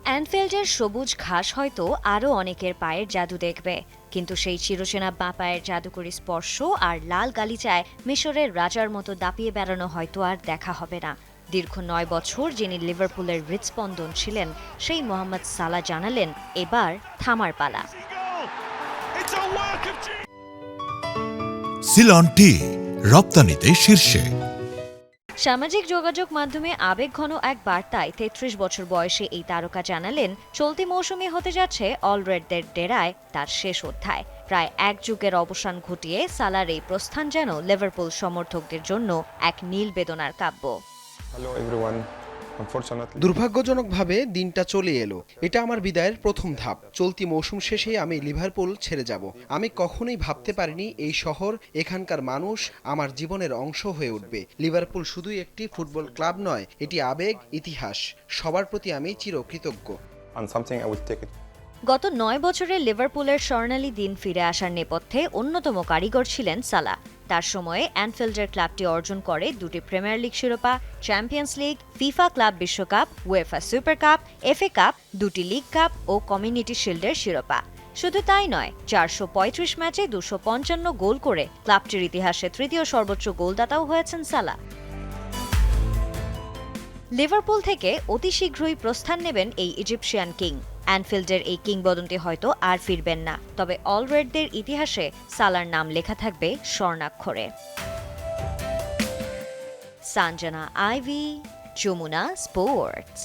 অ্যানফিল্ডের সবুজ ঘাস হয়তো আরও অনেকের পায়ের জাদু দেখবে, কিন্তু সেই চিরচেনা বাঁ পায়ের জাদুকরী স্পর্শ আর লাল গালিচায় মিশরের রাজার মতো দাপিয়ে বেড়ানো হয়তো আর দেখা হবে না। দীর্ঘ ৯ বছর যিনি লিভারপুলের হৃৎস্পন্দন ছিলেন, সেই মোহাম্মদ সালাহ জানালেন, এবার থামার পালা। সিলন টি রপ্তানিতে শীর্ষে। সামাজিক যোগাযোগ মাধ্যমে আবেগঘন এক বার্তায় ৩৩ বছর বয়সে এই তারকা জানালেন, চলতি মৌসুমে হতে যাচ্ছে অল রেডদের ডেরায় তার শেষ অধ্যায়। প্রায় এক যুগের অবসান ঘটিয়ে সালার এই প্রস্থান যেন লিভারপুল সমর্থকদের জন্য এক নীল বেদনার কাব্য। দুর্ভাগ্যজনকভাবে দিনটা চলে এলো। এটা আমার বিদায়ের প্রথম ধাপ। চলতি মৌসুম শেষে আমি লিভারপুল ছেড়ে যাব। আমি কখনোই ভাবতে পারিনি এই শহর, এখানকার মানুষ আমার জীবনের অংশ হয়ে উঠবে। লিভারপুল শুধুই একটি ফুটবল ক্লাব নয়, এটি আবেগ, ইতিহাস। সবার প্রতি আমি চিরকৃতজ্ঞ। গত ৯ বছরে লিভারপুলের স্বর্ণালী দিন ফিরে আসার নেপথ্যে অন্যতম কারিগর ছিলেন সালাহ। তার সময়ে অ্যানফিল্ডের ক্লাবটি অর্জন করে ২টি প্রিমিয়ার লিগ শিরোপা, চ্যাম্পিয়ন্স লিগ, ফিফা ক্লাব বিশ্বকাপ, UEFA super cup, FA cup, ২টি লিগ কাপ ও কমিউনিটি শিল্ডের শিরোপা। শুধু তাই নয়, ৪৩৫ ম্যাচে ২৫৫ গোল করে ক্লাবটির ইতিহাসে তৃতীয় সর্বোচ্চ গোলদাতাও হয়েছেন সালাহ। লিভারপুল থেকে অতি শীঘ্রই প্রস্থান নেবেন এই ইজিপশিয়ান কিং। অ্যানফিল্ডের এই কিংবদন্তি হয়তো আর ফিরবেন না, তবে অল রেডদের ইতিহাসে সালার নাম লেখা থাকবে স্বর্ণাক্ষরে। সানজানা আইভি, যমুনা স্পোর্টস।